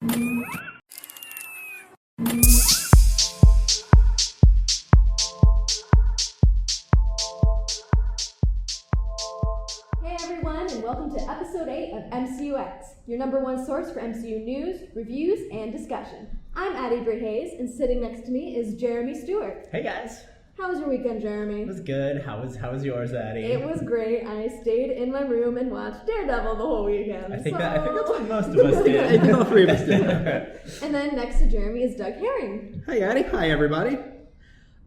Hey everyone, and welcome to episode 8 of MCUEx, your number one source for MCU news, reviews, and discussion. I'm Addie Hays, and sitting next to me is Jeremy Stewart. Hey guys. How was your weekend, Jeremy? It was good. How was yours, Addie? It was great. I stayed in my room and watched Daredevil the whole weekend. I think that's what most of us did. I think all three of us did. And then next to Jeremy is Doug Herring. Hi, Addie. Hi, everybody.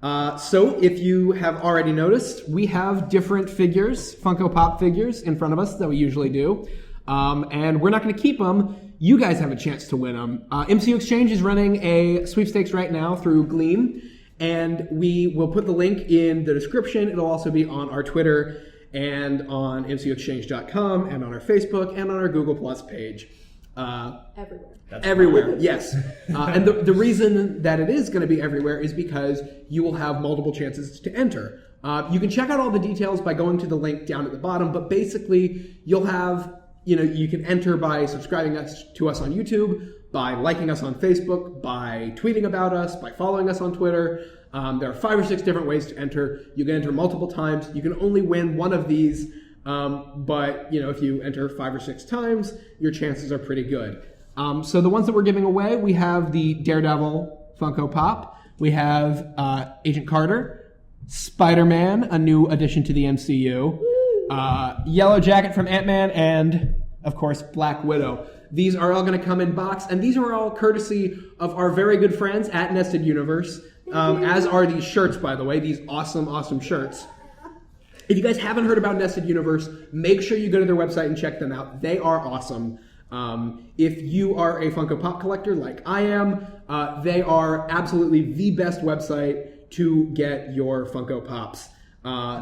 So, if you have already noticed, we have different figures, Funko Pop figures, in front of us that we usually do. And we're not going to keep them. You guys have a chance to win them. MCUExchange is running a sweepstakes right now through Gleam. And we will put the link in the description. It'll also be on our Twitter and on MCUExchange.com and on our Facebook and on our Google Plus page. Everywhere. Everywhere, yes. And the reason that it is going to be everywhere is because you will have multiple chances to enter. You can check out all the details by going to the link down at the bottom, but basically you'll have, you can enter by subscribing to us on YouTube, by liking us on Facebook, by tweeting about us, by following us on Twitter. There are 5 or 6 different ways to enter. You can enter multiple times. You can only win one of these, but if you enter 5 or 6 times, your chances are pretty good. So the ones that we're giving away, we have the Daredevil Funko Pop. We have Agent Carter, Spider-Man, a new addition to the MCU, Yellow Jacket from Ant-Man, and, of course, Black Widow. These are all going to come in box, and these are all courtesy of our very good friends at Nested Universe, as are these shirts, by the way, these awesome, awesome shirts. If you guys haven't heard about Nested Universe, make sure you go to their website and check them out. They are awesome. If you are a Funko Pop collector like I am, they are absolutely the best website to get your Funko Pops.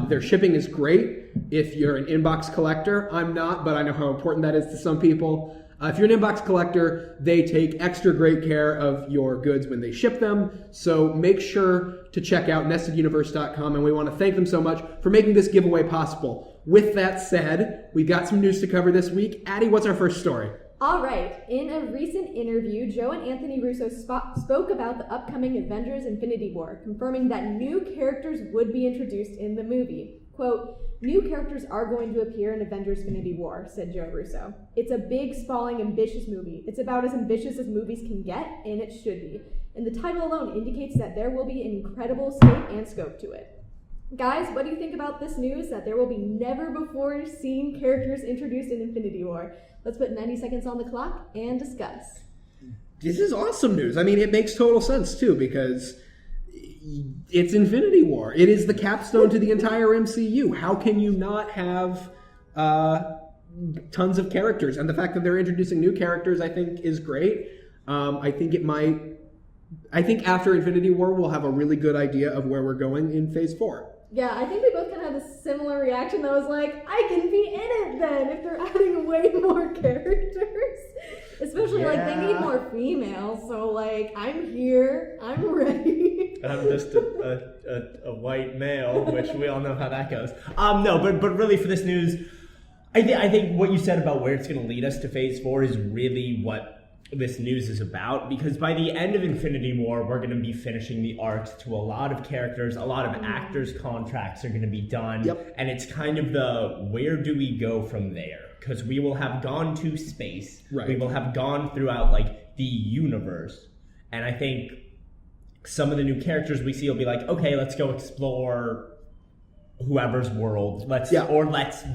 Their shipping is great. If you're an inbox collector, I'm not, but I know how important that is to some people. If you're an inbox collector, they take extra great care of your goods when they ship them. So make sure to check out nesteduniverse.com, and we want to thank them so much for making this giveaway possible. With that said, we've got some news to cover this week. Addie, what's our first story? All right. In a recent interview, Joe and Anthony Russo spoke about the upcoming Avengers Infinity War, confirming that new characters would be introduced in the movie. Quote, "New characters are going to appear in Avengers Infinity War," said Joe Russo. "It's a big, sprawling, ambitious movie. It's about as ambitious as movies can get, and it should be. And the title alone indicates that there will be an incredible scope and scope to it." Guys, what do you think about this news that there will be never-before-seen characters introduced in Infinity War? Let's put 90 seconds on the clock and discuss. This is awesome news. I mean, it makes total sense, too, because it's Infinity War. It is the capstone to the entire MCU. How can you not have tons of characters? And the fact that they're introducing new characters, I think, is great. I think after Infinity War, we'll have a really good idea of where we're going in Phase 4. Yeah, I think we both kind of had a similar reaction that was like, I can be in it then if they're adding way more characters. Especially, they need more females, so, I'm here, I'm ready. I'm just a white male, which we all know how that goes. No, but really for this news, I think what you said about where it's going to lead us to Phase 4 is really what this news is about, because by the end of Infinity War, we're going to be finishing the arcs to a lot of characters, a lot of actors' contracts are going to be done, and it's kind of the where do we go from there? Because we will have gone to space, we will have gone throughout the universe, and I think some of the new characters we see will be like, okay, let's go explore whoever's world, let's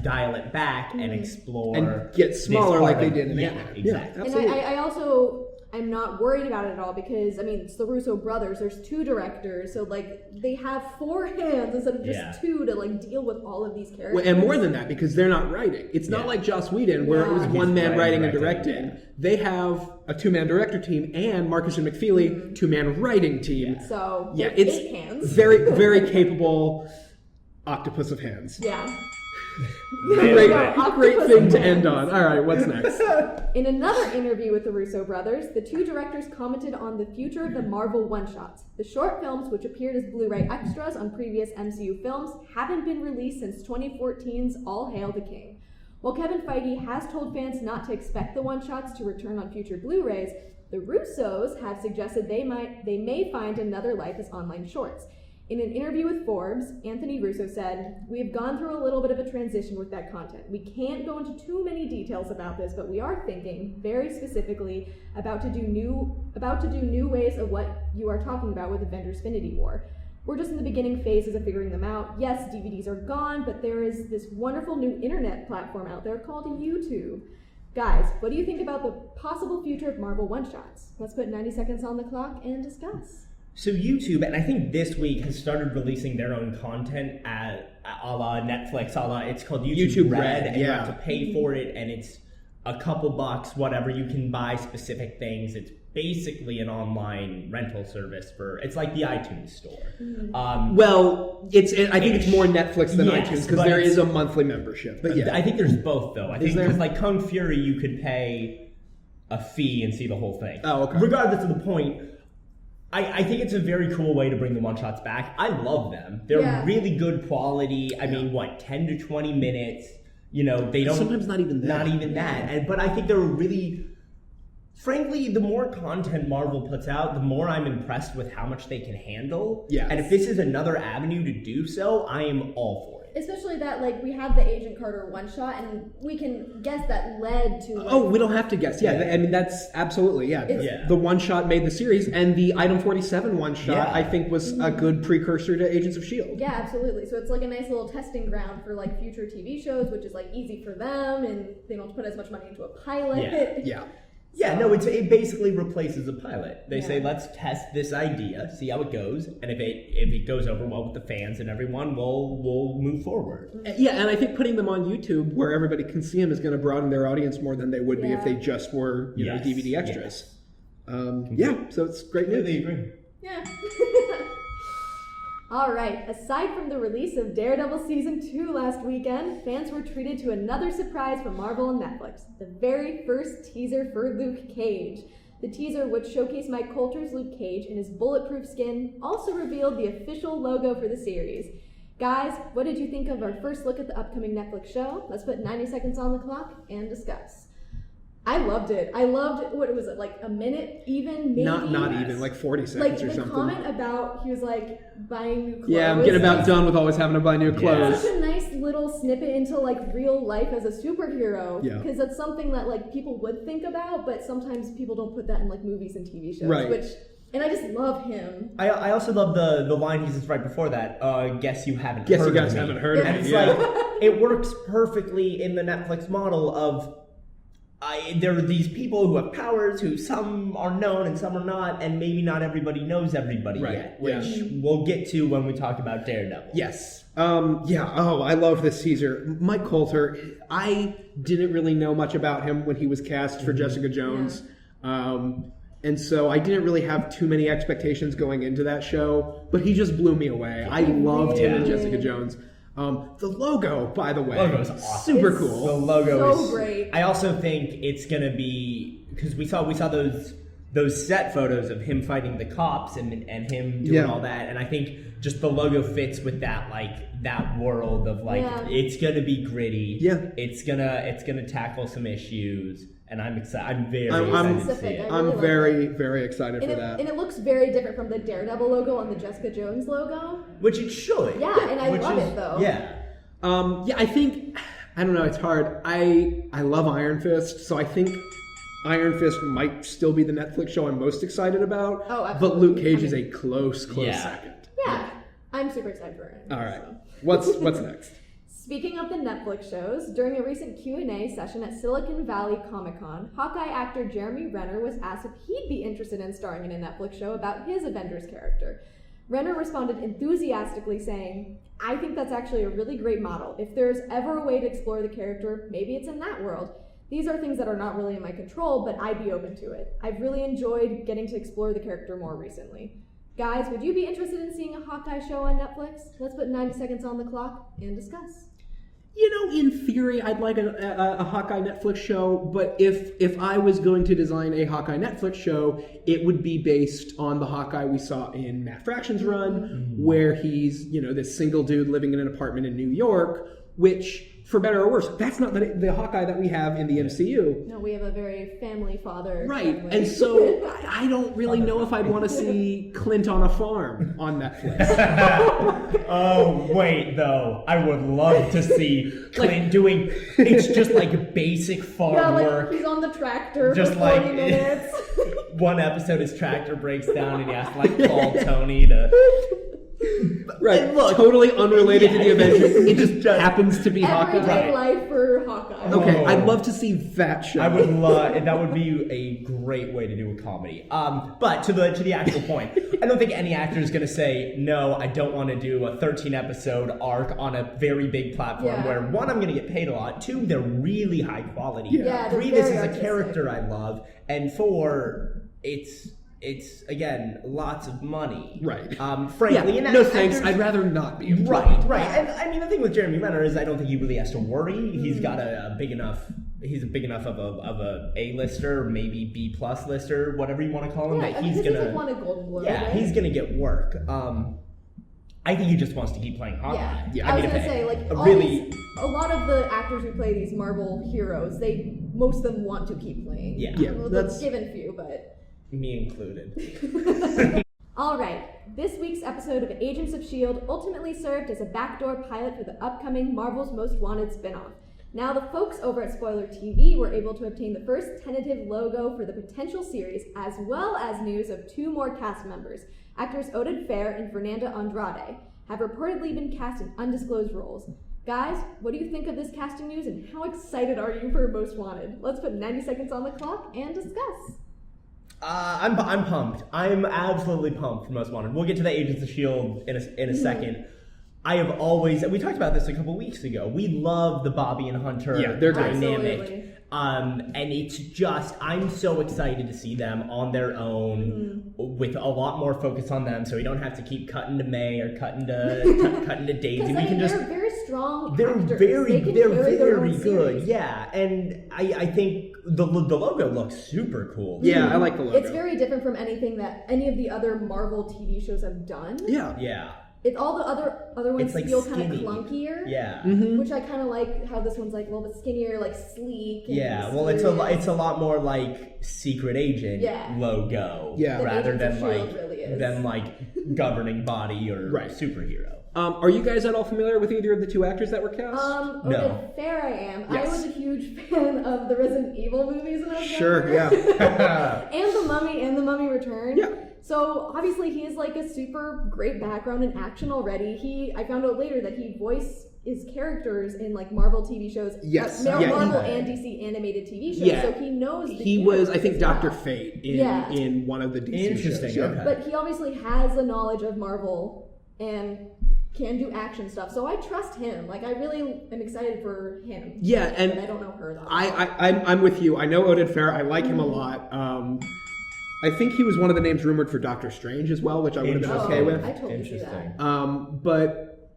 dial it back and explore and get smaller like they did in Ant-Man. Exactly. And I'm not worried about it at all because, it's the Russo brothers. There's 2 directors, so, they have 4 hands instead of just 2 to, deal with all of these characters. Well, and more than that, because they're not writing. It's not like Joss Whedon, where it was one man writing and directing. Yeah. They have a 2-man director team and Marcus and McFeely 2-man writing team. Yeah. So, it's 8 hands. Very, very capable octopus of hands. Yeah. Great thing to end on. All right, what's next? In another interview with the Russo brothers, the 2 directors commented on the future of the Marvel one-shots. The short films, which appeared as Blu-ray extras on previous MCU films, haven't been released since 2014's All Hail the King. While Kevin Feige has told fans not to expect the one-shots to return on future Blu-rays, The Russos have suggested they may find another life as online shorts. In an interview with Forbes, Anthony Russo said, "We have gone through a little bit of a transition with that content. We can't go into too many details about this, but we are thinking very specifically about to do new ways of what you are talking about with Avengers Infinity War. We're just in the beginning phases of figuring them out. Yes, DVDs are gone, but there is this wonderful new internet platform out there called YouTube. Guys, what do you think about the possible future of Marvel one-shots? Let's put 90 seconds on the clock and discuss." So YouTube, and I think this week, has started releasing their own content a la Netflix, it's called YouTube Red, and you have to pay for it, and it's a couple bucks, whatever. You can buy specific things. It's basically an online rental service it's like the iTunes store. I think it's more Netflix than iTunes, because there is a monthly membership. But yeah, I think there's both, though. I think because like Kung Fury, you could pay a fee and see the whole thing. Oh, okay. Regardless of the point, I think it's a very cool way to bring the one-shots back. I love them. They're really good quality. I mean, 10 to 20 minutes. You know, they don't... Sometimes not even that. Not even that. But I think they're really... Frankly, the more content Marvel puts out, the more I'm impressed with how much they can handle. Yeah. And if this is another avenue to do so, I am all for it. Especially that, like, we have the Agent Carter one-shot, and we can guess that led to... Like, we don't have to guess. Yeah, I mean, that's absolutely, The one-shot made the series, and the Item 47 one-shot, I think, was a good precursor to Agents of S.H.I.E.L.D. Yeah, absolutely. So it's like a nice little testing ground for, like, future TV shows, which is, like, easy for them, and they don't put as much money into a pilot. It basically replaces a pilot. They say, let's test this idea, see how it goes, and if it goes over well with the fans and everyone, we'll move forward. Yeah, and I think putting them on YouTube where everybody can see them is going to broaden their audience more than they would be if they just were, DVD extras. So it's great news. Completely agree. Yeah. All right, aside from the release of Daredevil Season 2 last weekend, fans were treated to another surprise from Marvel and Netflix, the very first teaser for Luke Cage. The teaser, which showcased Mike Coulter's Luke Cage in his bulletproof skin, also revealed the official logo for the series. Guys, what did you think of our first look at the upcoming Netflix show? Let's put 90 seconds on the clock and discuss. I loved it. What was it, like a minute even, maybe? Not even, like 40 seconds or something. Like the comment about, he was like, buying new clothes. Yeah, I'm getting about done with always having to buy new clothes. Such a nice little snippet into like real life as a superhero. Yeah. Because that's something that like people would think about, but sometimes people don't put that in like movies and TV shows. Right. And I just love him. I also love the line he says right before that, guess you haven't heard of me. Guess you guys haven't heard of me. And it's like, it works perfectly in the Netflix model of, there are these people who have powers, who some are known and some are not, and maybe not everybody knows everybody yet, which we'll get to when we talk about Daredevil. Yes. I love this teaser. Mike Coulter, I didn't really know much about him when he was cast for Jessica Jones. And so I didn't really have too many expectations going into that show, but he just blew me away. I loved him in Jessica Jones. The logo, by the way, logo is awesome. Super cool. The logo is great. I also think it's gonna be, because we saw those set photos of him fighting the cops and him doing all that, and I think just the logo fits with that that world of it's gonna be gritty. Yeah, it's gonna tackle some issues. And I'm excited. I'm very excited to see it. I'm very, very excited for that. And it looks very different from the Daredevil logo on the Jessica Jones logo. Which it should. Yeah, and I love it though. Yeah. I think, I don't know, it's hard. I love Iron Fist, so I think Iron Fist might still be the Netflix show I'm most excited about. Oh, absolutely. But Luke Cage is a close second. Yeah. I'm super excited for it. All right. So. What's next? Speaking of the Netflix shows, during a recent Q&A session at Silicon Valley Comic-Con, Hawkeye actor Jeremy Renner was asked if he'd be interested in starring in a Netflix show about his Avengers character. Renner responded enthusiastically saying, "I think that's actually a really great model. If there's ever a way to explore the character, maybe it's in that world. These are things that are not really in my control, but I'd be open to it. I've really enjoyed getting to explore the character more recently." Guys, would you be interested in seeing a Hawkeye show on Netflix? Let's put 90 seconds on the clock and discuss. In theory, I'd like a Hawkeye Netflix show, but if I was going to design a Hawkeye Netflix show, it would be based on the Hawkeye we saw in Matt Fraction's run, where he's, this single dude living in an apartment in New York, which, for better or worse, that's not the Hawkeye that we have in the MCU. No, we have a very family father. Right, family. and so I don't really know if I'd want to see Clint on a farm on Netflix. Oh, wait, though. I would love to see Clint doing, it's just like basic farm work. He's on the tractor Just for 40 like- minutes. One episode, his tractor breaks down and he has to like call Tony to... Right, And look, totally unrelated to the yeah. Avengers. It just happens to be Hawkeye. Everyday life for Hawkeye. Okay, Oh. I'd love to see that show. I would love, and that would be a great way to do a comedy. But to the actual point, I don't think any actor is going to say, no, I don't want to do a 13 episode arc on a very big platform Yeah. where, one, I'm going to get paid a lot, two, they're really high quality, Yeah, they're three, this is very a artistic. character I love, and four, it's again, lots of money. Right. Frankly, Yeah, and no actors- thanks. I'd rather not be employed. Right. And I mean, the thing with Jeremy Renner is I don't think he really has to worry. He's got a big enough. He's big enough of a A-lister, maybe B+ lister, whatever you want to call him. Yeah, that he's because gonna. like won a Golden Globe. Yeah, right? he's gonna get work. I think he just wants to keep playing Hawkeye. Yeah, Yeah, I was mean, gonna if say like all really. these, a lot of the actors who play these Marvel heroes, most of them want to keep playing. Yeah. Yeah, Well, that's- given few, but. Me included. All right, this week's episode of Agents of S.H.I.E.L.D. ultimately served as a backdoor pilot for the upcoming Marvel's Most Wanted spinoff. Now, the folks over at Spoiler TV were able to obtain the first tentative logo for the potential series, as well as news of 2 more cast members. Actors Oded Fehr and Fernanda Andrade have reportedly been cast in undisclosed roles. Guys, what do you think of this casting news, and how excited are you for Most Wanted? Let's put 90 seconds on the clock and discuss. I'm pumped. I'm absolutely pumped for Most Wanted. We'll get to the Agents of S.H.I.E.L.D. in a second. I have always, we talked about this a couple weeks ago. We love the Bobby and Hunter they're great. dynamic. Absolutely. And it's just, I'm so excited to see them on their own with a lot more focus on them, so we don't have to keep cutting to May or cutting to Daisy. We can just. They're very strong They're actors. very, They can they're carry their very own good, series. yeah. And I think the logo looks super cool. Yeah, I like the logo. It's very different from anything that any of the other Marvel TV shows have done. Yeah. Yeah. All the other ones It's like feel kind of skinny. clunkier. Yeah. Which I kind of like how this one's like a little bit skinnier, like sleek. And Yeah, well, it's a lot more like Secret Agent Yeah. logo, Yeah. rather Agents of than S.H.I.E.L.D. like really is. governing body or Right. superhero. Are you guys at all familiar with either of the 2 actors that were cast? No. Oded Fehr I am. I Yes. was a huge fan of the Resident Evil movies when I was Sure, younger. yeah. And The Mummy and The Mummy Return. Yeah. So obviously he has like a super great background in action already. I found out later that he voiced his characters in like Marvel TV shows. Yes, Marvel yeah, and DC animated TV shows. Yeah. So he knows. He was, I think, as well. Dr. Fate Yeah. in one of the DC Interesting, shows. Yeah. okay. But he obviously has a knowledge of Marvel and can do action stuff. So I trust him. Like I really am excited for him. Yeah, and But I don't know her though. I'm with you. I know Oded Fehr. I like him a lot. I think he was one of the names rumored for Doctor Strange as well, which I would have been okay with. I totally see that. But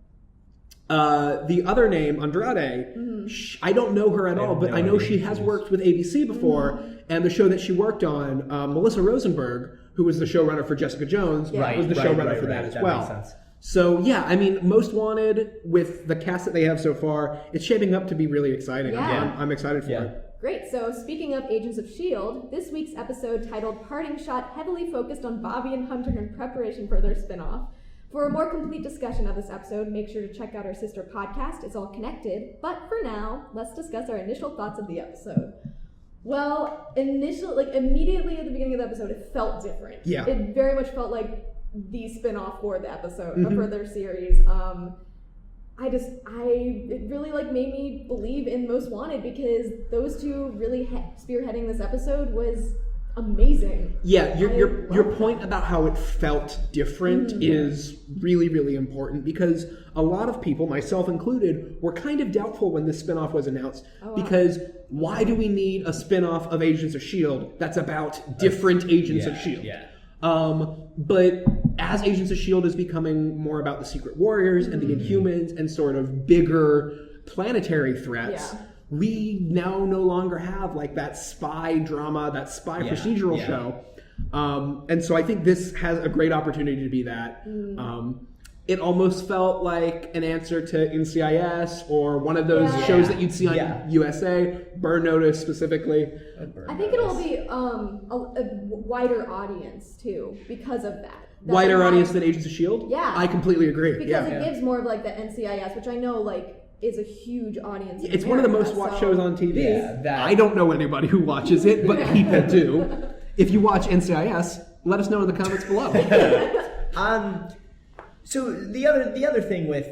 the other name, Andrade, I don't know her at all, but no I know idea she who has she is. worked with ABC before, and the show that she worked on, Melissa Rosenberg, who was the showrunner for Jessica Jones, Yeah. was the showrunner for that as That well. makes sense. So yeah, I mean, Most Wanted, with the cast that they have so far, it's shaping up to be really exciting. Yeah. I'm excited for Yeah. it. Great. So speaking of Agents of S.H.I.E.L.D., this week's episode titled Parting Shot heavily focused on Bobby and Hunter in preparation for their spinoff. For a more complete discussion of this episode, make sure to check out our sister podcast, It's All Connected. But for now, let's discuss our initial thoughts of the episode. Well, immediately at the beginning of the episode, it felt different. Yeah. It very much felt like the spinoff for the episode, for their series. It really made me believe in Most Wanted because those two really spearheading this episode was amazing. Yeah, your love point about how it felt different is really, really important because a lot of people, myself included, were kind of doubtful when this spinoff was announced because why do we need a spinoff of Agents of S.H.I.E.L.D. that's about different Agents of S.H.I.E.L.D.? Yeah. But as Agents of S.H.I.E.L.D. is becoming more about the Secret Warriors and the Inhumans and sort of bigger planetary threats, we now no longer have that spy drama, that spy procedural show. And so I think this has a great opportunity to be that. it almost felt like an answer to NCIS or one of those shows that you'd see on USA, Burn Notice specifically. I think it'll be a wider audience too because of that. Wider audience than Agents of S.H.I.E.L.D? Yeah. I completely agree. Because it gives more of like the NCIS, which I know like is a huge audience. It's one of the most watched shows on TV. Yeah, I don't know anybody who watches it, but people do. If you watch NCIS, let us know in the comments below. So the other thing with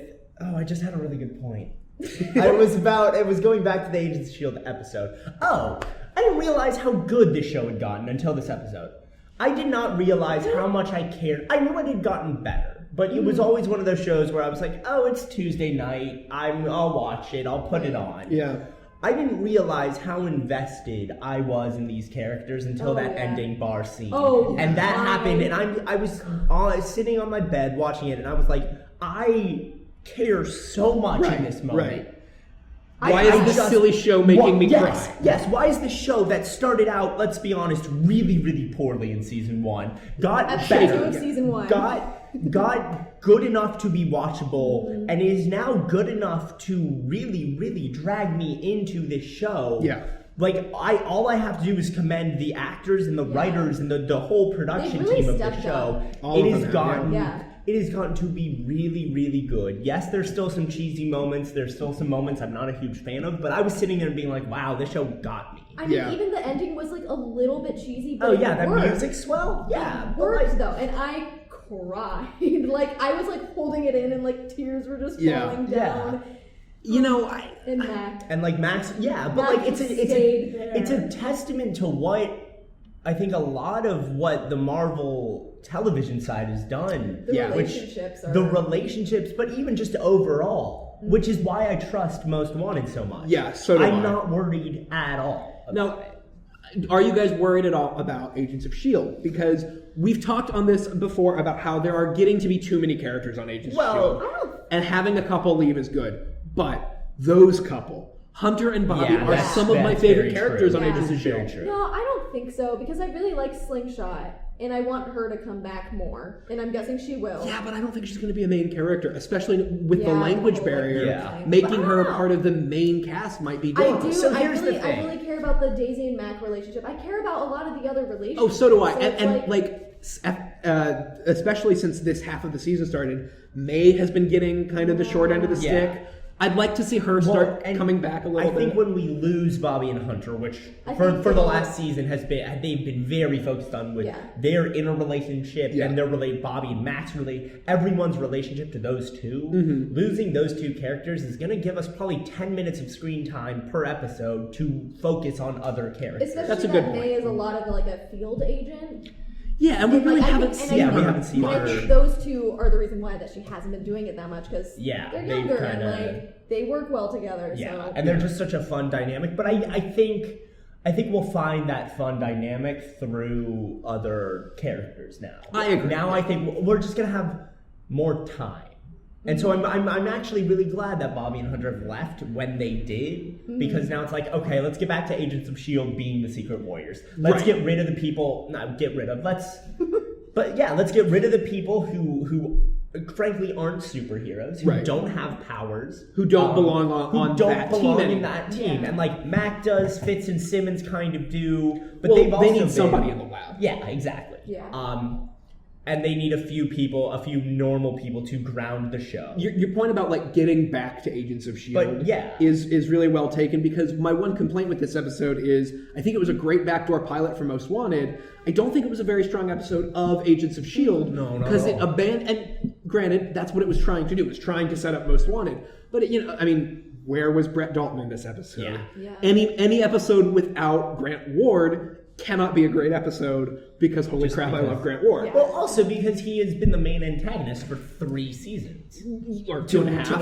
I just had a really good point. It was going back to the Agents of S.H.I.E.L.D. episode. I didn't realize how good this show had gotten until this episode. I did not realize how much I cared. I knew it had gotten better, but it was always one of those shows where I was like, oh, it's Tuesday night. I'll watch it. I'll put it on. Yeah. I didn't realize how invested I was in these characters until that ending bar scene. And that happened, and I was sitting on my bed watching it, and I was like, I care so much in this moment. Right. Why is this silly show making me cry? Yes, why is this show that started out, let's be honest, really, really poorly in season 1, got better, of season 1. got good enough to be watchable, and is now good enough to really, really drag me into this show. Yeah. Like, all I have to do is commend the actors and the writers and the whole production team of the show. It has gotten to be really, really good. Yes, there's still some cheesy moments. There's still some moments I'm not a huge fan of. But I was sitting there and being like, wow, this show got me. I mean, even the ending was like a little bit cheesy, but that music swell? Yeah. It worked, though. And I cried. Like, I was like holding it in and like tears were just falling down. You know, and Max. And like Max, but like it's a testament to what I think a lot of what the Marvel television side has done. The relationships, but even just overall, which is why I trust Most Wanted so much. Yeah, so do I'm not worried at all. Now, are you guys worried at all about Agents of S.H.I.E.L.D? Because we've talked on this before about how there are getting to be too many characters on Agents of S.H.I.E.L.D. And having a couple leave is good. But those couple, Hunter and Bobby, are some of my favorite characters on Agents of S.H.I.E.L.D. No, I don't think so, because I really like Slingshot, and I want her to come back more, and I'm guessing she will. Yeah, but I don't think she's going to be a main character, especially with the language barrier. Making her a part of the main cast might be good. I do. So here's the thing. I really care about the Daisy and Mac relationship. I care about a lot of the other relationships. Oh, so do I. Especially since this half of the season started, May has been getting kind of the short end of the stick. I'd like to see her start coming back a little bit. I think when we lose Bobby and Hunter, which for the last season they've been very focused on with their inner relationship and their Bobby and Max everyone's relationship to those two. Losing those two characters is going to give us probably 10 minutes of screen time per episode to focus on other characters. Especially that's a good point. May is a lot of like a field agent. Yeah, and we really haven't seen we haven't seen her. I think those two are the reason why that she hasn't been doing it that much, because they're younger and they work well together. Yeah, and they're just such a fun dynamic. But I think we'll find that fun dynamic through other characters now. I agree. Now I think we're just gonna have more time. And so I'm actually really glad that Bobby and Hunter have left when they did, because now it's like, okay, let's get back to Agents of S.H.I.E.L.D. being the Secret Warriors. Let's get rid of the people. Let's get rid of the people who frankly aren't superheroes, who don't have powers, who don't belong in that team. And like Mac does, Fitz and Simmons kind of do, but they need somebody in the lab. Yeah, exactly. Yeah. And they need a few normal people to ground the show. Your point about like getting back to Agents of S.H.I.E.L.D. is really well taken, because my one complaint with this episode is I think it was a great backdoor pilot for Most Wanted. I don't think it was a very strong episode of Agents of S.H.I.E.L.D. No, because it abandoned. And granted, that's what it was trying to do. It was trying to set up Most Wanted. But where was Brett Dalton in this episode? Yeah. Any episode without Grant Ward cannot be a great episode, because holy crap, I love Grant Ward. Yeah. Well, also because he has been the main antagonist for 3 seasons. Or two and a half.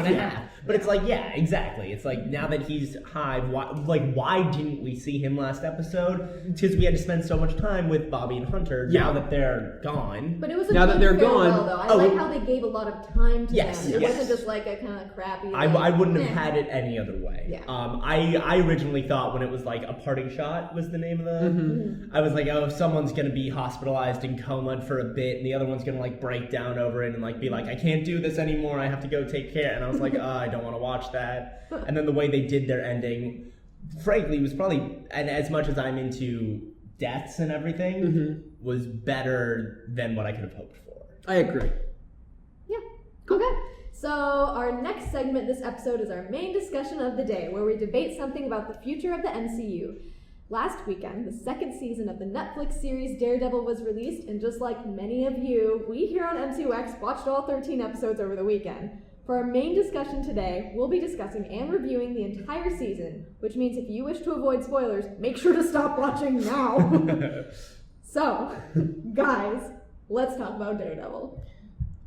But it's like, exactly. It's like, now that he's Hive, why didn't we see him last episode? Because we had to spend so much time with Bobby and Hunter now that they're gone. But it was a now that they're farewell, gone. Though. I like how they gave a lot of time to them. It Yes. wasn't just like a kind of crappy. I wouldn't have had it any other way. Yeah. I originally thought when it was like a parting shot was the name of I was like, oh, someone's gonna be hospitalized and comaed for a bit, and the other one's gonna like break down over it and like be like, I can't do this anymore, I have to go take care. And I was like, I don't want to watch that. And then the way they did their ending, frankly, was probably, and as much as I'm into deaths and everything, was better than what I could have hoped for. I agree. Yeah. Okay. So our next segment this episode is our main discussion of the day, where we debate something about the future of the MCU. Last weekend, the second season of the Netflix series Daredevil was released, and just like many of you, we here on MCUEx watched all 13 episodes over the weekend. For our main discussion today, we'll be discussing and reviewing the entire season, which means if you wish to avoid spoilers, make sure to stop watching now. So, guys, let's talk about Daredevil.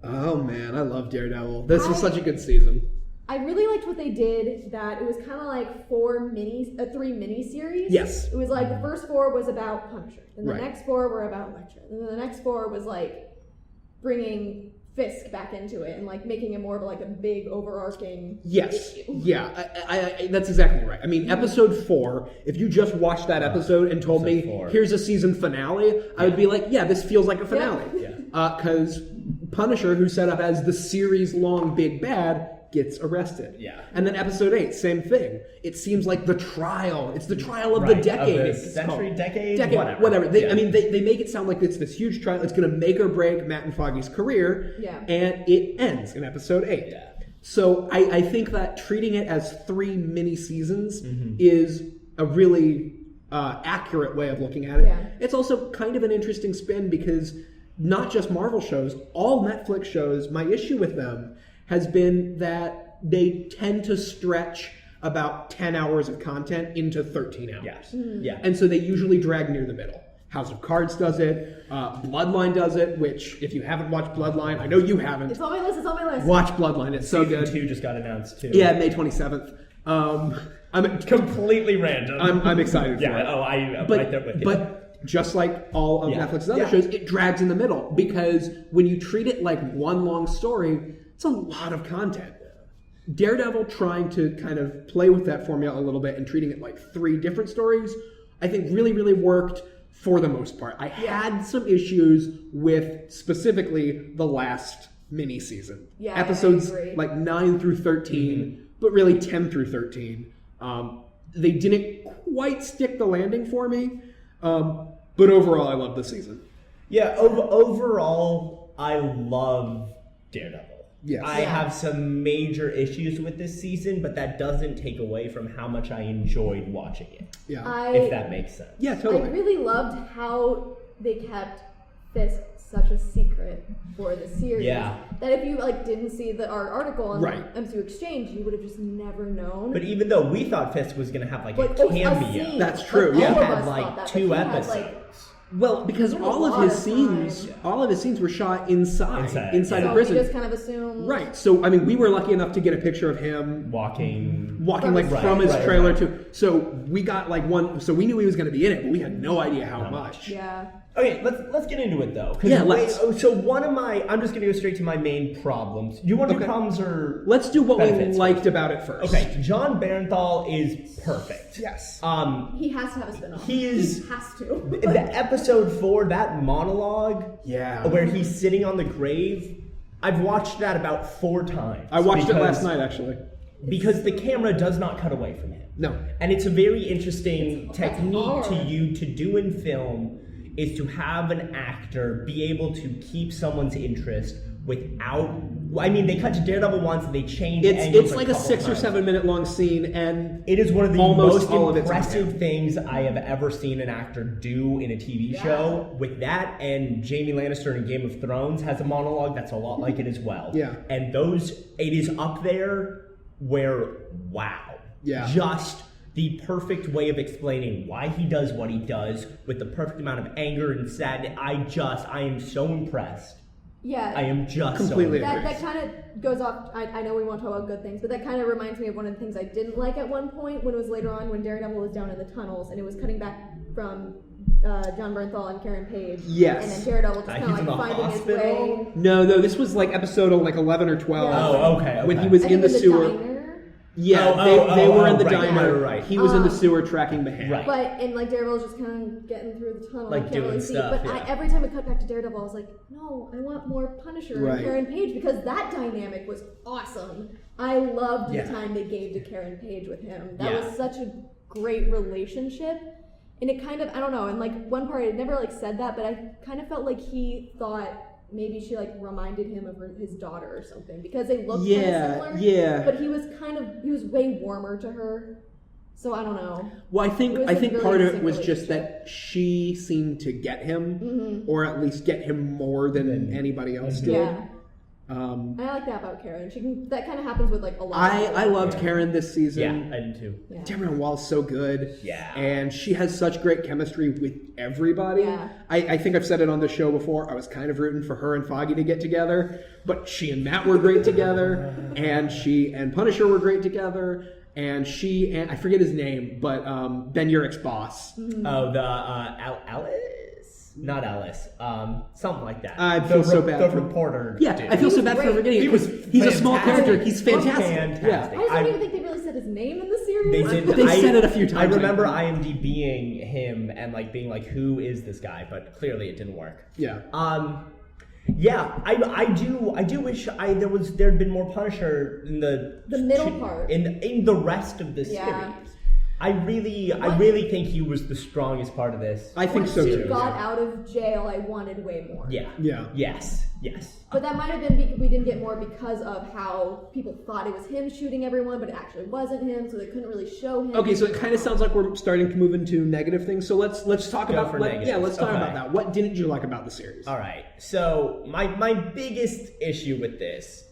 Oh man, I love Daredevil. This was such a good season. I really liked what they did, that it was kind of like 3 mini-series. Yes. It was like the first 4 was about Punisher, and the Right. next 4 were about Elektra, and then the next 4 was like bringing Fisk back into it and like making it more of like a big overarching issue. Yeah, I that's exactly right. I mean, episode 4, if you just watched that episode and told me, here's a season finale, I would be like, yeah, this feels like a finale. Because Punisher, who's set up as the series-long big bad, gets arrested. Yeah. And then episode 8, same thing. It seems like the trial. It's the trial of the decade. Of the century, decade, whatever. Yeah. I mean, they make it sound like it's this huge trial. It's going to make or break Matt and Foggy's career. Yeah. And it ends in episode 8. Yeah. So I think that treating it as 3 mini seasons is a really accurate way of looking at it. Yeah. It's also kind of an interesting spin because not just Marvel shows, all Netflix shows, my issue with them has been that they tend to stretch about 10 hours of content into 13 hours. Yes. Yeah. And so they usually drag near the middle. House of Cards does it. Bloodline does it, which, if you haven't watched Bloodline, I know you haven't. It's on my list. Watch Bloodline. It's so good. Season 2 just got announced, too. Yeah, May 27th. I'm completely random. I'm excited for it. I'm right there with you. But just like all of Netflix's other shows, it drags in the middle because when you treat it like one long story, it's a lot of content. Daredevil trying to kind of play with that formula a little bit and treating it like 3 different stories, I think really, really worked for the most part. I had some issues with specifically the last mini season. Yeah, episodes like 9 through 13, but really 10 through 13. They didn't quite stick the landing for me, but overall I love the season. Yeah, overall I love Daredevil. Yes. I have some major issues with this season, but that doesn't take away from how much I enjoyed watching it. Yeah, if that makes sense. Yeah, totally. I really loved how they kept Fisk such a secret for the series. Yeah. That if you like didn't see our article on MCUExchange, you would have just never known. But even though we thought Fisk was going to have like a cameo, that's true. He Yeah, had like 2 episodes. Well, because all of his scenes were shot inside the prison. We just kind of assume. Right. So I mean, we were lucky enough to get a picture of him walking like from his trailer to. So we got like one. So we knew he was going to be in it, but we had no idea how much. Yeah. Okay, let's get into it though. Yeah, let's. So I'm just going to go straight to my main problems. You want to do problems or let's do what we liked first? About it first. Okay, John Barenthal is perfect. Yes. He has to have a spin-off. He has to. The episode 4, that monologue, where he's sitting on the grave. I've watched that about 4 times. I watched it last night actually. Because the camera does not cut away from him. No. And it's a very interesting technique to do in film. Is to have an actor be able to keep someone's interest without. I mean, they cut to Daredevil once and they changed. It's like a 6 or 7 minute long scene, and it is one of the most impressive things I have ever seen an actor do in a TV show. With that, and Jaime Lannister in Game of Thrones has a monologue that's a lot like it as well. Yeah, and it is up there where just the perfect way of explaining why he does what he does with the perfect amount of anger and sadness. I am so impressed. Yeah. I am just completely so impressed. That kind of goes off, I know we won't talk about good things, but that kind of reminds me of one of the things I didn't like at one point when it was later on when Daredevil was down in the tunnels and it was cutting back from John Bernthal and Karen Page. Yes. And then Daredevil just kind of like finding his way. No, this was like episode 11 or 12. Yeah. Oh, okay. When he was in the sewer. Diner. Yeah, they were in the right, diner. right. He was in the sewer tracking the hand. Right. But and like Daredevil's just kind of getting through the tunnel, Like I can't doing really stuff, see. But yeah. every time it cut back to Daredevil, I was like, no, I want more Punisher Right. and Karen Page because that dynamic was awesome. I loved Yeah. the time they gave to Karen Page with him. That Yeah. was such a great relationship. And it kind of, I don't know, and like one part, it never like said that, but I kind of felt like he thought maybe she like reminded him of his daughter or something because they looked kind of similar. Yeah. But he was way warmer to her. So I don't know. Well, I think It was a really part of it interesting was just relationship. that she seemed to get him, or at least get him more than anybody else did. Yeah. I like that about Karen. She can. That kind of happens with like a lot. I loved Karen this season. Yeah, I did too. Yeah. Tamron Wall's so good. Yeah. And she has such great chemistry with everybody. Yeah. I think I've said it on the show before. I was kind of rooting for her and Foggy to get together, but she and Matt were great together, and she and Punisher were great together, and she and I forget his name, but Ben Urich's boss. Oh, the Alice? Not Alice. Something like that. I feel so bad. The reporter. Yeah, dude. I feel so was bad for great. forgetting. He was He's a small fantastic. character. He's fantastic. Fantastic. I just don't even think they really said his name in the series. They did. They said it a few times. I remember IMDbing him and like being like, "Who is this guy?" But clearly, it didn't work. Yeah. Yeah, I do wish there'd been more Punisher in the middle part. in the rest of the Yeah. series. I really think he was the strongest part of this. I think Once so he too. got out of jail, I wanted way more. Yeah. Yeah. Yes. But that might have been because we didn't get more because of how people thought it was him shooting everyone, but it actually wasn't him, so they couldn't really show him. Okay, so it kind of sounds like we're starting to move into negative things. So let's talk Go about for let's negatives. talk Okay. about that. What didn't you like about the series? All right. So my biggest issue with this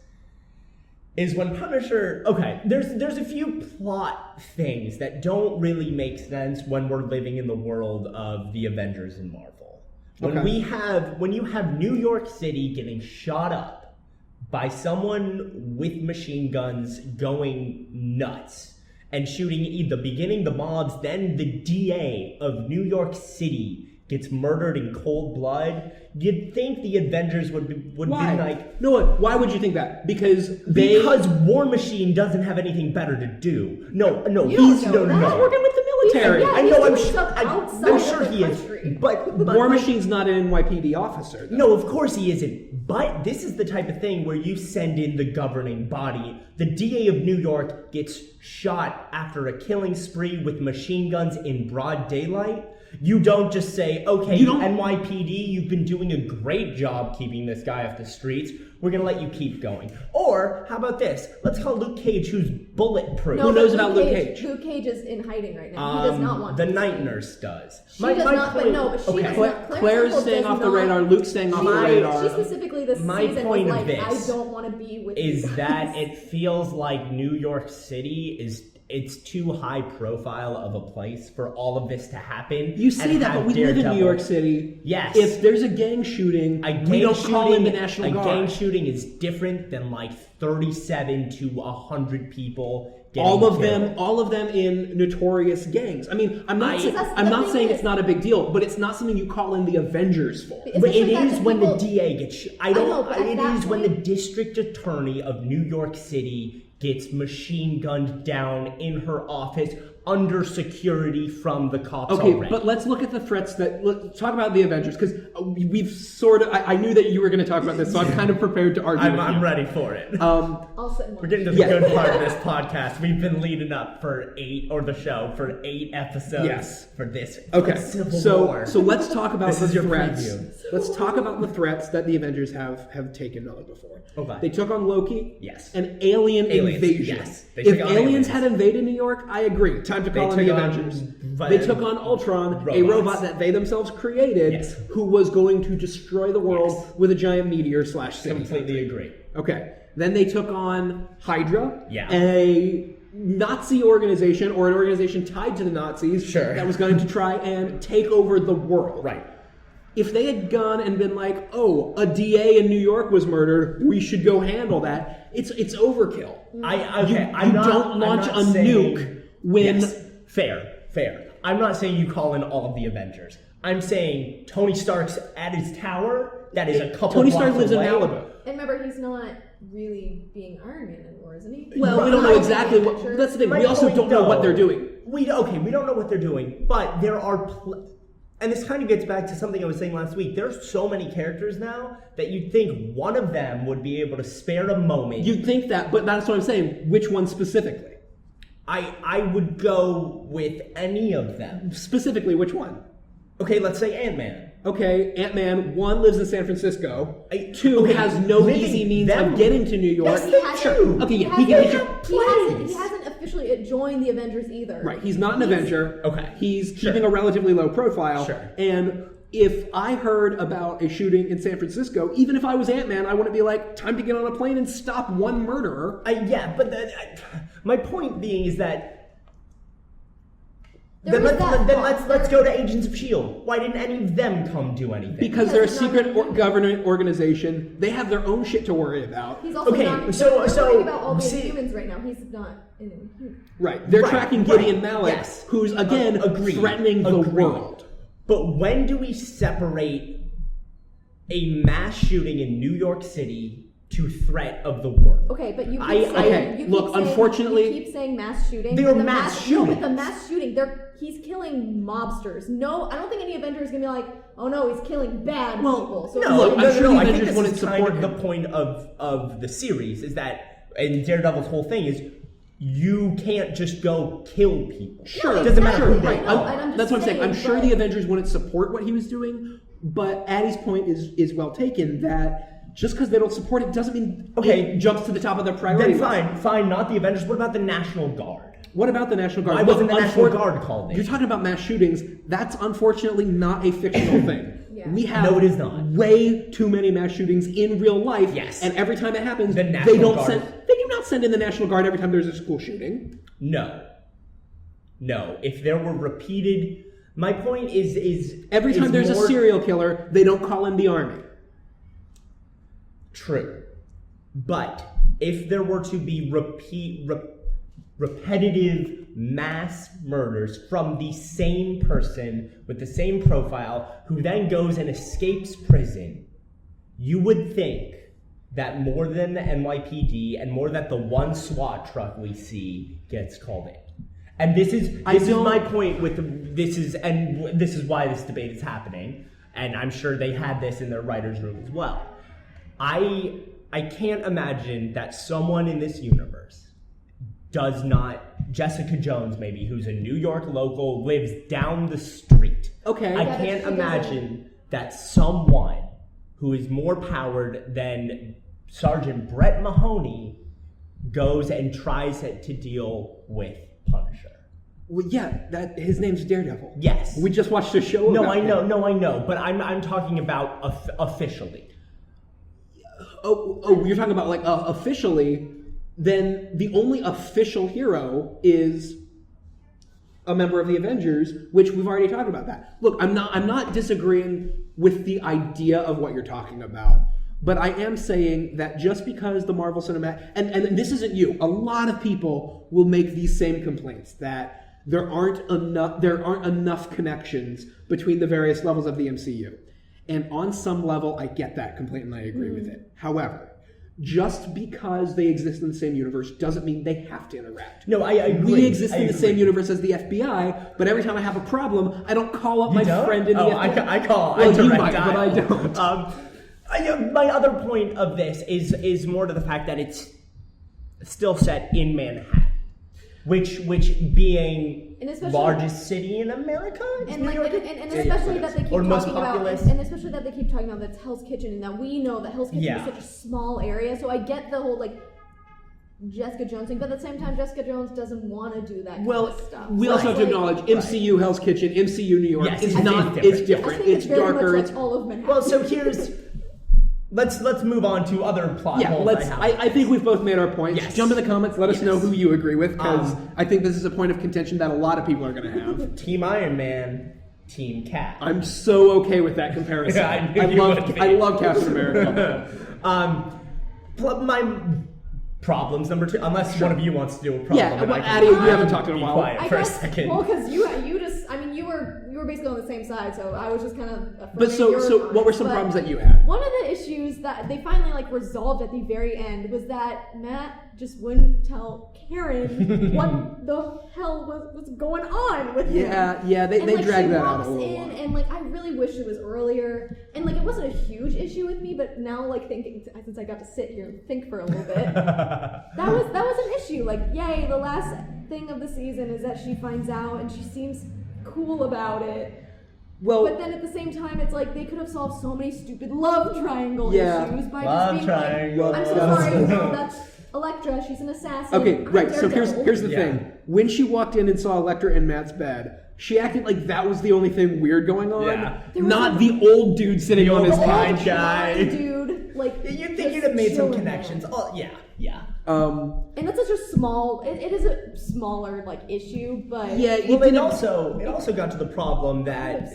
is when Punisher. Okay, there's a few plot things that don't really make sense when we're living in the world of the Avengers and Marvel. When you have New York City getting shot up by someone with machine guns going nuts and shooting the mobs, then the DA of New York City gets murdered in cold blood, you'd think the Avengers would be like... No, why would you think that? Because War Machine doesn't have anything better to do. No, You he's don't know that. working with the military. Yeah, I he's know, doing I'm stuff outside I'm of sure the he country. is. But War like, Machine's not an NYPD officer. Though. No, of course he isn't. But this is the type of thing where you send in the governing body. The DA of New York gets shot after a killing spree with machine guns in broad daylight. You don't just say, okay, NYPD, you've been doing a great job keeping this guy off the streets. We're going to let you keep going. Or, how about this? Let's call Luke Cage, who's bulletproof. Who knows about Luke Cage? Luke Cage is in hiding right now. He does not want The to night stay. nurse does. She does not, but she does not. Claire's Temple staying does off the not- radar. Luke's staying off the radar. She specifically this My season point was of like, this I don't want to be with is you guys. that it feels like New York City it's too high profile of a place for all of this to happen. You say and that, have but we live in Daredevil. New York City. Yes. If there's a gang shooting, we don't call in the National Guard. A gang shooting is different than like 37 to 100 people getting all of killed. them in notorious gangs. I mean, I'm not thing saying is- it's not a big deal, but it's not something you call in the Avengers for. But Especially it that is the when the people- DA gets shot. I know, but at It that is when the point- district attorney of New York City gets machine gunned down in her office under security from the cops Okay, already. but let's look at the threats let's talk about the Avengers, because we've sort of, I knew that you were going to talk about this, so I'm kind of prepared to argue with I'm you. ready for it. I'll sit more. We're getting to the good part of this podcast. We've been leading up for 8 episodes Yes. for this Okay, Civil War. so let's talk about This the is your threats. preview. Let's talk about the threats that the Avengers have taken on before. Okay. They took on Loki. Yes. An alien Aliens, invasion. yes. They If took on aliens aliens. had invaded New York, I agree. Time to call in took the on Avengers. vi- They took on Ultron, a robots. robot that they themselves created, Yes. who was going to destroy the world Yes. with a giant meteor /city. Completely agree. Okay. Then they took on Hydra, Yeah. a Nazi organization, or an organization tied to the Nazis, Sure. that was going to try and take over the world. Right. If they had gone and been like, oh, a DA in New York was murdered, we should go handle that, it's overkill. You don't launch a nuke when... Yes, fair. I'm not saying you call in all of the Avengers. I'm saying Tony Stark's at his tower. That is a couple Tony blocks Stark lives away. in Malibu. And remember, he's not really being Iron Man anymore, isn't he? Well, we don't know exactly what. That's the thing. We also don't know what they're doing. We don't know what they're doing, but there are. And this kind of gets back to something I was saying last week. There's so many characters now that you'd think one of them would be able to spare a moment. You'd think that, but that's what I'm saying. Which one specifically? I would go with any of them. Specifically, which one? Okay, let's say Ant-Man. Okay, Ant-Man, 1 lives in San Francisco. 2 has no easy means of getting to New York. Yes, sure. Okay, yeah, he hasn't officially joined the Avengers either. Right, he's not an Avenger. Okay. He's keeping a relatively low profile. Sure. And if I heard about a shooting in San Francisco, even if I was Ant-Man, I wouldn't be like, time to get on a plane and stop one murderer. My point being is that let's go to Agents of S.H.I.E.L.D. Why didn't any of them come do anything? Because they're a secret government organization. They have their own shit to worry about. He's also not worrying about all the humans right now. He's not an inhuman. Right. They're tracking Gideon Malik, who's again threatening the world. But when do we separate a mass shooting in New York City to threat of the world? Okay, but you keep saying mass shooting. They are mass shootings. No, but the mass shooting, he's killing mobsters. No, I don't think any Avenger is gonna be like, oh no, he's killing bad people. So I think this is kind of the point of the series is that, and Daredevil's whole thing is, you can't just go kill people. Sure, it doesn't matter who right. they are. That's what I'm saying. I'm sure the Avengers wouldn't support what he was doing, but Addie's point is well taken that just because they don't support it doesn't mean it jumps to the top of their priority list. Then fine, not the Avengers. What about the National Guard? What about the National Guard? Why wasn't the National Guard called in? You're talking about mass shootings. That's unfortunately not a fictional thing. Yeah. We have it is not. way too many mass shootings in real life. Yes. And every time it happens, they do not send in the National Guard every time there's a school shooting. No. If there were repeated, my point is every time there's a serial killer, they don't call in the army. True. But if there were to be repetitive mass murders from the same person with the same profile who then goes and escapes prison, you would think that more than the NYPD and more than the one SWAT truck we see gets called in. And this is my point with this is why this debate is happening, and I'm sure they had this in their writers' room as well. I can't imagine that someone in this universe does not, Jessica Jones maybe, who's a New York local, lives down the street. Okay. I can't imagine that someone who is more powered than Sergeant Brett Mahoney goes and tries to deal with Punisher. Well, yeah, his name's Daredevil. Yes. We just watched a show about him. I know, but I'm talking about officially. Oh, you're talking about officially, then the only official hero is a member of the Avengers, which we've already talked about that. Look, I'm not disagreeing with the idea of what you're talking about, but I am saying that just because the Marvel Cinematic, and this isn't you, a lot of people will make these same complaints that there aren't enough connections between the various levels of the MCU. And on some level, I get that complaint and I agree with it. However, just because they exist in the same universe doesn't mean they have to interact. No, I agree. We exist in the same universe as the FBI, but every time I have a problem, I don't call up my friend in the FBI. I might, but I don't. My other point of this is more to the fact that it's still set in Manhattan, which being largest city in America, and especially that they keep talking about, and especially that they keep talking about that's Hell's Kitchen, and that we know that Hell's Kitchen is such a small area. So I get the whole Jessica Jones thing, but at the same time, Jessica Jones doesn't want to do that kind of stuff. We also have to acknowledge MCU Hell's Kitchen, MCU New York. Yes, it's different. It's darker. It's all of Manhattan. Well, so here's. Let's move on to other plot holes. I think we've both made our points. Yes. Jump in the comments. Let us know who you agree with, because I think this is a point of contention that a lot of people are going to have. Team Iron Man, Team Cap. I'm so okay with that comparison. I love Captain America. My problems number 2, unless one of you wants to do a problem. Yeah, Addie, you haven't talked in a while. Quiet for a second. Well, because you were basically on the same side, so I was just kind of. But so what were some problems that you had? One of the issues that they finally resolved at the very end was that Matt just wouldn't tell Karen what the hell was going on with him. Yeah, they dragged that out a little while. And I really wish it was earlier. And it wasn't a huge issue with me, but now thinking, since I got to sit here and think for a little bit, that was an issue. Yay, the last thing of the season is that she finds out and she seems cool about it. Well, but then at the same time, it's they could have solved so many stupid love triangle issues by just being I'm so sorry, no, that's Elektra, she's an assassin. Okay, right, so Daredevil. here's the thing. When she walked in and saw Elektra in Matt's bed, she acted like that was the only thing weird going on. Yeah. Not the old dude sitting on his blind couch. guy. Dude, you'd think you'd have made some connections. Oh, yeah. And that's such a small. It is a smaller issue, but it also got to the problem that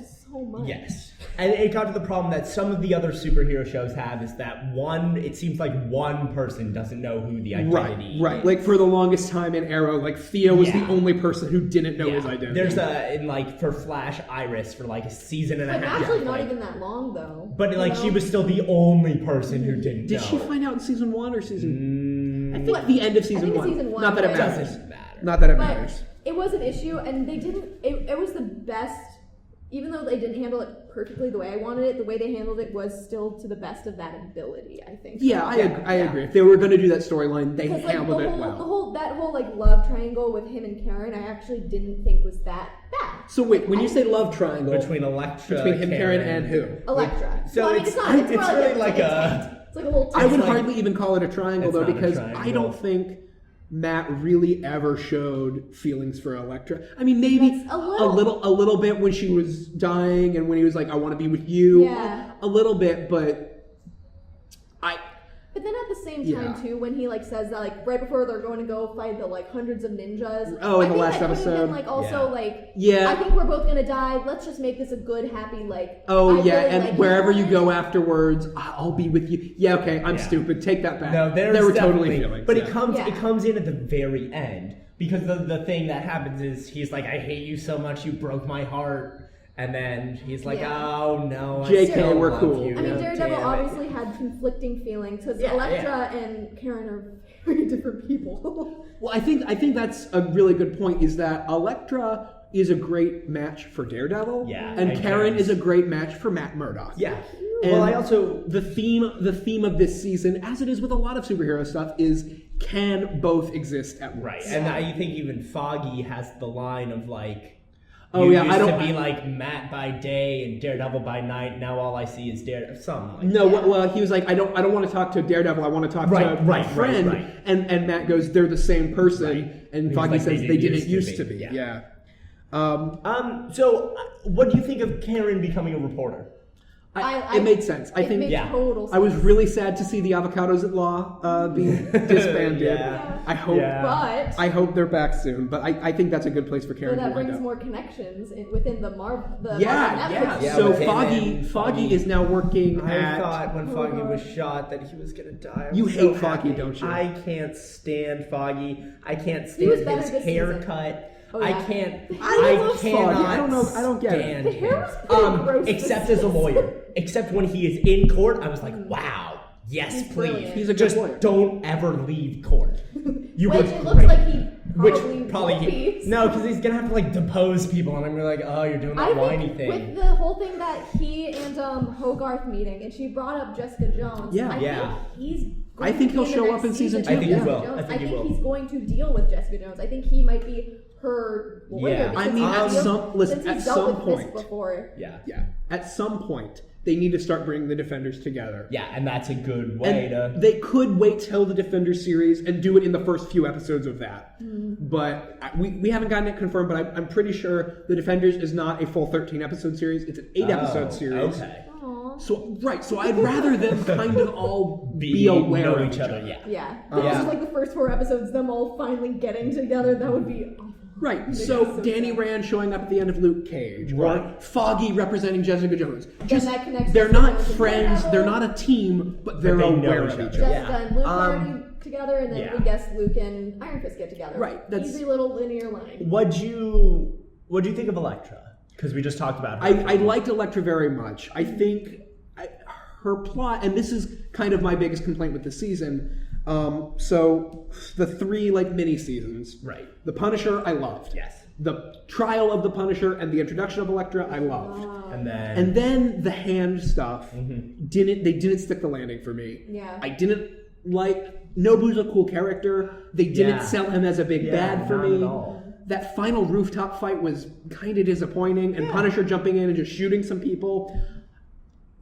so much. Yes, and it got to the problem that some of the other superhero shows have is that it seems like one person doesn't know who the identity is. Right. For the longest time in Arrow, Theo was the only person who didn't know his identity. There's for Flash, Iris for a season and a half. Actually, not even that long though. But she was still the only person who didn't know. Did she find out in season 1 or season? I think at the end of season 1. Season 1. Not that it matters. Doesn't matter. Not that it matters. It was an issue, and they didn't. It was the best. Even though they didn't handle it perfectly the way I wanted it, the way they handled it was still to the best of that ability, I think. Yeah, I agree. If they were going to do that storyline, they handled it well. That whole love triangle with him and Karen, I actually didn't think was that bad. So wait, when you say love triangle, between Elektra, between him, Karen, and who? Elektra. So it's really it's like a little. I would hardly even call it a triangle though, because I don't think Matt really ever showed feelings for Elektra. I mean, maybe a little bit when she was dying and when he was like, I want to be with you. Yeah. A little bit, but But then at the same time too, when he says that right before they're going to go fight the hundreds of ninjas. Oh, in the last episode. I think we're both gonna die. Let's just make this a good, happy wherever you go afterwards, I'll be with you. Yeah, okay, I'm stupid. Take that back. No, there were totally feelings. But it comes in at the very end because the thing that happens is he's like, I hate you so much, you broke my heart. And then he's like, oh no, JK, we're cool. I mean, Daredevil obviously had conflicting feelings because Elektra and Karen are very different people. Well, I think that's a really good point, is that Elektra is a great match for Daredevil, and Karen is a great match for Matt Murdock. Yeah. And the theme of this season, as it is with a lot of superhero stuff, is can both exist at once. Right, and I think even Foggy has the line of I don't to be like Matt by day and Daredevil by night. Now all I see is Daredevil. Something like that. Well, he was like, I don't want to talk to Daredevil. I want to talk to my friend. Right. And Matt goes, they're the same person. And Foggy says they didn't used to be. Yeah. So, what do you think of Karen becoming a reporter? It made sense. I think made total sense. I was really sad to see the Avocados at Law being disbanded. I hope they're back soon. But I think that's a good place for Karen to wind up. So that brings more connections within the Marvel. So Foggy is now working I thought when Foggy was shot that he was gonna die. You hate Foggy, don't you? I can't stand Foggy. I can't stand his haircut. I can't. I love cannot. Foggy. I don't get it. The hair was pretty gross. Except as a lawyer. Except when he is in court, I was like, wow, yes, please. Brilliant. He's a good lawyer. Don't ever leave court. It looks like he probably no, because he's gonna have to depose people, and I'm gonna be like, oh, you're doing that whiny thing. With the whole thing that he and Hogarth meeting, and she brought up Jessica Jones. I think he'll show up in season 2. I think he will. I think he's going to deal with Jessica Jones. I think he might be her lawyer. I mean, at some point. At some point, they need to start bringing the Defenders together. Yeah, and that's a good way to... They could wait till the Defenders series and do it in the first few episodes of that. But we haven't gotten it confirmed, but I'm pretty sure the Defenders is not a full 13-episode series. It's an 8-episode series. Okay. So I'd rather them kind of all be aware of each other. This is the first 4 episodes, them all finally getting together. That would be awful. Right, so Danny Rand showing up at the end of Luke Cage, or Foggy representing Jessica Jones. They're not friends, they're not a team, but they're aware of each other. Jessica and Luke are already together, and then we guess Luke and Iron Fist get together. Right, easy little linear line. What'd you think of Elektra? Because we just talked about her. I liked Elektra very much. I think her plot, and this is kind of my biggest complaint with the season. So the 3 mini seasons. Right. The Punisher, I loved. Yes. The trial of the Punisher and the introduction of Elektra, I loved. And then the hand stuff didn't stick the landing for me. Yeah. I didn't like Nobu's a cool character. They didn't sell him as a big bad for me. At all. That final rooftop fight was kind of disappointing, and Punisher jumping in and just shooting some people.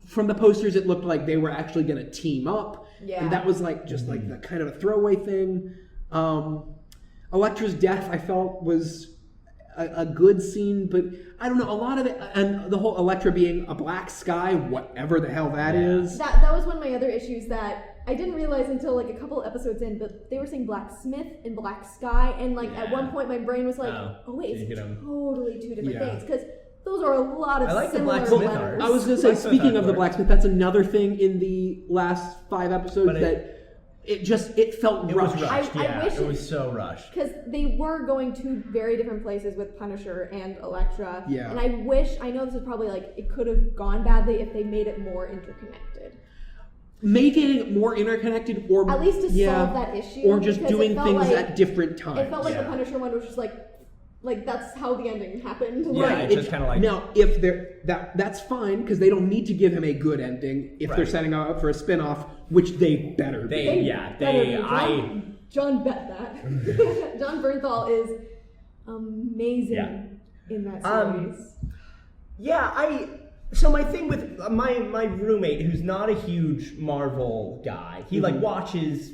From the posters, it looked like they were actually going to team up, and that was just the kind of a throwaway thing. Elektra's death, I felt, was a good scene, but I don't know, a lot of it, and the whole Elektra being a black sky, whatever the hell that is. That was one of my other issues that I didn't realize until a couple episodes in, but they were saying blacksmith and black sky, and at one point my brain was like, oh wait, it's totally 2 different things, because those are a lot of similar letters. I was going to say, speaking of the blacksmith, that's another thing in the last 5 episodes that it felt rushed. I wish it was so rushed. Because they were going 2 very different places with Punisher and Elektra. Yeah. And I know this is probably it could have gone badly if they made it more interconnected. Making it more interconnected, or at least to solve that issue, or just doing things at different times. It felt like the Punisher one was just like that's how the ending happened. Yeah, right. it's just kind of now if that's fine, because they don't need to give him a good ending if they're setting up for a spin-off, which they better be. John bet that. John Bernthal is amazing in that series. So my thing with my roommate, who's not a huge Marvel guy, he watches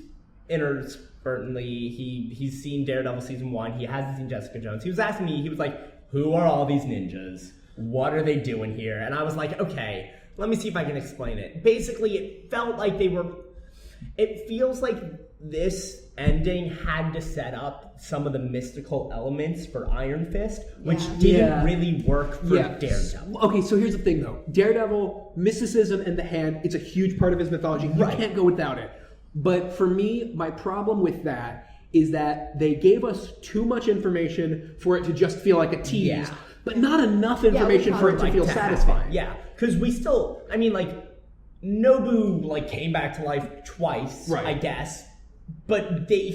inadvertently. He's seen Daredevil season 1. He hasn't seen Jessica Jones. He was asking me. He was like, "Who are all these ninjas? What are they doing here?" And I was like, "Okay, let me see if I can explain it." Basically, it felt like they were. It feels like this ending had to set up some of the mystical elements for Iron Fist, which didn't really work for Daredevil. Okay, so here's the thing, though. Daredevil, mysticism and the hand, it's a huge part of his mythology. You can't go without it. But for me, my problem with that is that they gave us too much information for it to just feel like a tease, but not enough information for it to feel satisfying. Yeah, because we still, Nobu came back to life twice, I guess. But they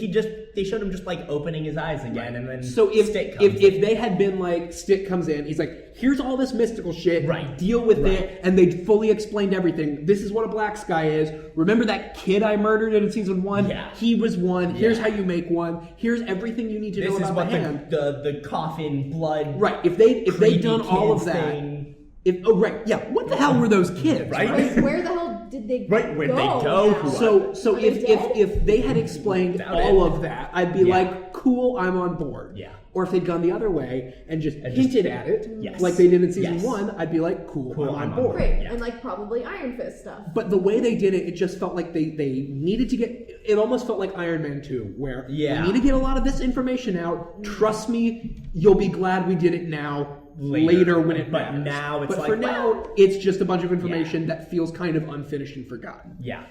showed him just opening his eyes again, and then Stick comes in. If they had been Stick comes in, he's like, here's all this mystical shit, deal with it, and they'd fully explained everything. This is what a black sky is. Remember that kid I murdered in season 1? Yeah. He was one. Here's how you make one. Here's everything you need to know about the hand. This is what the coffin blood. Right. If they'd done all of that. What the hell were those kids? Right. Where the hell did they go? Right, where'd they go? So if they had explained all of that, I'd be like, cool, I'm on board. Yeah. Or if they'd gone the other way and just hinted at it, like they did in season 1, I'd be like, cool, I'm on board. Great, and probably Iron Fist stuff. But the way they did it, it just felt like they needed to get, it almost felt like Iron Man 2, where we need to get a lot of this information out. Trust me, you'll be glad we did it now. Later when it matters. Now it's for now, it's just a bunch of information that feels kind of unfinished and forgotten. Yeah.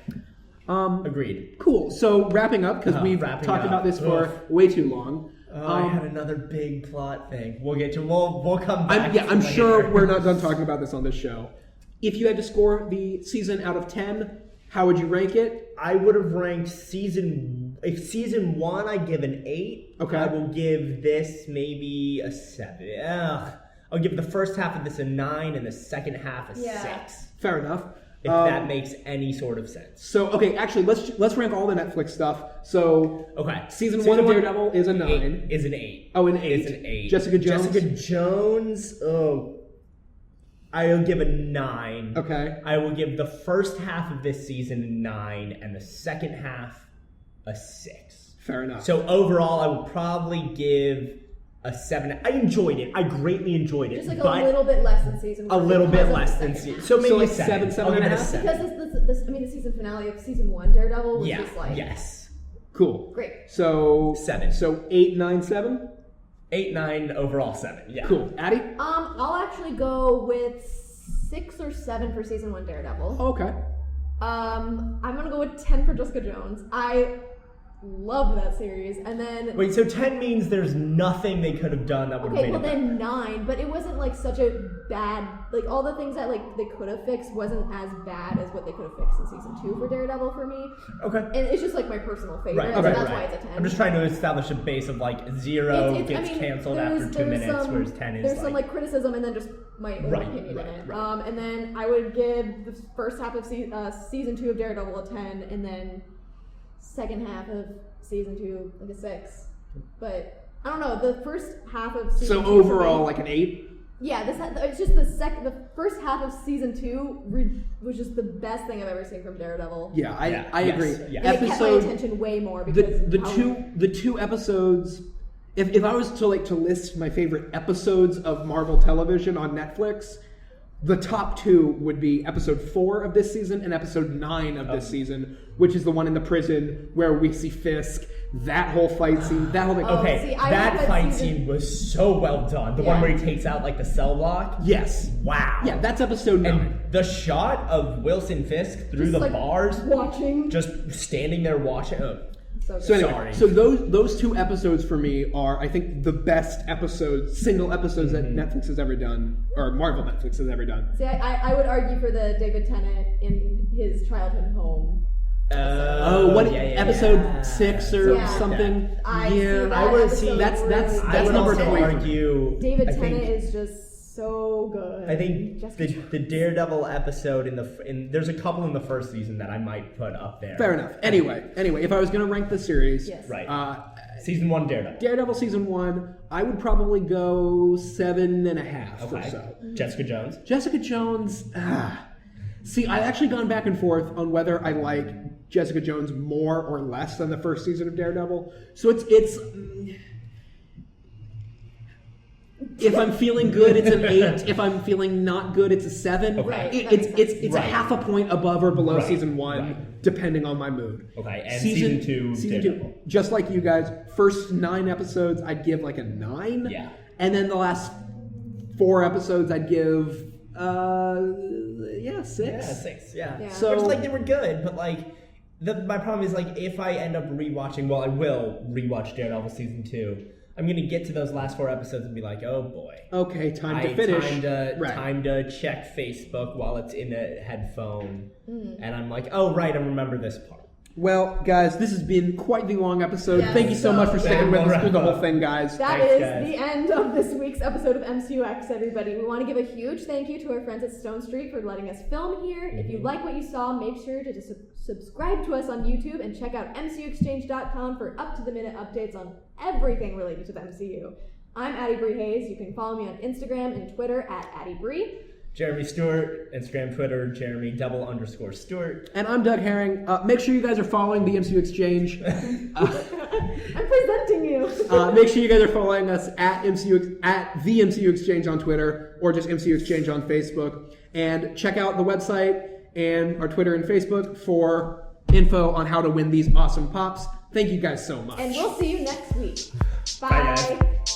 Agreed. Cool. So wrapping up, because we've talked about this for way too long. I had another big plot thing. We'll get to. We'll come back. I'm sure we're not done talking about this on this show. If you had to score the season out of 10, how would you rank it? I would have ranked season 1. I give an 8. Okay. I will give this maybe a 7. I'll give the first half of this a 9 and the second half a 6. Fair enough. If that makes any sort of sense. So, okay, actually, let's rank all the Netflix stuff. So, season 1 of Daredevil is a 9. Is an 8. Oh, an 8. Is an 8. Jessica Jones, I'll give a 9. Okay. I will give the first half of this season a 9 and the second half a 6. Fair enough. So, overall, I would probably give a 7. I enjoyed it. I greatly enjoyed it. Just a little bit less than season 1. A little bit less than season. So maybe a 7. 7.5. Because the season finale of season 1, Daredevil, was just yes. Cool. Great. So 7. So 8, 9, 7. 8, 9 overall 7. Yeah. Cool. Addie? I'll actually go with 6 or 7 for season 1 Daredevil. Okay. I'm gonna go with 10 for Jessica Jones. loved that series. And then Wait, so 10 means there's nothing they could have done that would have okay, made well it then 9, but it wasn't like such a bad, like all the things that like they could have fixed wasn't as bad as what they could have fixed in season 2 for Daredevil for me. Okay. And it's just like my personal favorite, Right, so okay, that's right. why it's a 10. I'm just trying to establish a base of like 0 gets canceled after 2 minutes, whereas 10 is there's some like criticism and then just my own Right, opinion right, in it. right. And then I would give the first half of season 2 of Daredevil a 10, and then second half of season 2 like a 6. But I don't know, the first half of season 2 So overall, like an 8? yeah, it's just the first half of season 2 was just the best thing I've ever seen from Daredevil. Yeah, I Yes, agree. yes. And it kept my attention way more because the two episodes. If I was to list my favorite episodes of Marvel television on Netflix, the top 2 would be episode 4 of this season and episode 9 of this season, which is the one in the prison where we see Fisk. That whole fight scene, that whole thing. Okay, see, I that love that fight season. scene was so well done. The one Yeah. where he takes out like the cell block. Yes. Wow. Yeah, that's episode 9. And the shot of Wilson Fisk through Just, the like, bars, watching. just standing there watching. Oh. So good. So anyway, Sorry. so those 2 episodes for me are, I think, the best single episodes that Netflix has ever done, or Marvel Netflix has ever done. See, I would argue for the David Tennant in his childhood home. Episode 6 or Yeah. something? I see yeah, that I would episode see that's I would number also 3. argue. David I Tennant think, is just so good. I think Jessica the Daredevil episode there's a couple in the first season that I might put up there. Fair enough. Anyway, if I was going to rank the series, Yes. Right. Season 1 Daredevil. Daredevil season 1, I would probably go 7.5 or Okay. so. Jessica Jones. Jessica Jones, see, I've actually gone back and forth on whether I like Jessica Jones more or less than the first season of Daredevil. So it's if I'm feeling good, it's an 8. If I'm feeling not good, it's a 7. Okay. Right. It's Right. a half a point above or below Right. season 1, Right. depending on my mood. Okay, and season 2 Daredevil. Just like you guys, first 9 episodes I'd give like a 9. Yeah. And then the last 4 episodes I'd give 6. Yeah, 6. Yeah. Yeah. So- Which, like, they were good, but like my problem is like if I end up rewatching, well, I will rewatch Daredevil season 2. I'm gonna get to those last 4 episodes and be like, oh boy. Okay, time to finish. Time to check Facebook while it's in a headphone, and I'm like, oh right, I remember this part. Well, guys, this has been quite the long episode. Yes, Thank you so much for sticking with us through the wrap whole thing, guys. That Thanks, is guys. the end of this week's episode of MCUEx, everybody. We want to give a huge thank you to our friends at Stone Street for letting us film here. If you like what you saw, make sure to just subscribe to us on YouTube and check out MCUExchange.com for up-to-the-minute updates on everything related to the MCU. I'm Addie Hays. You can follow me on Instagram and Twitter at AddieBree. Jeremy Stewart, Instagram, Twitter, Jeremy _Stewart. And I'm Doug Herring. Make sure you guys are following the MCU Exchange. I'm presenting you. Make sure you guys are following us at the MCU Exchange on Twitter or just MCU Exchange on Facebook. And check out the website and our Twitter and Facebook for info on how to win these awesome pops. Thank you guys so much. And we'll see you next week. Bye, guys.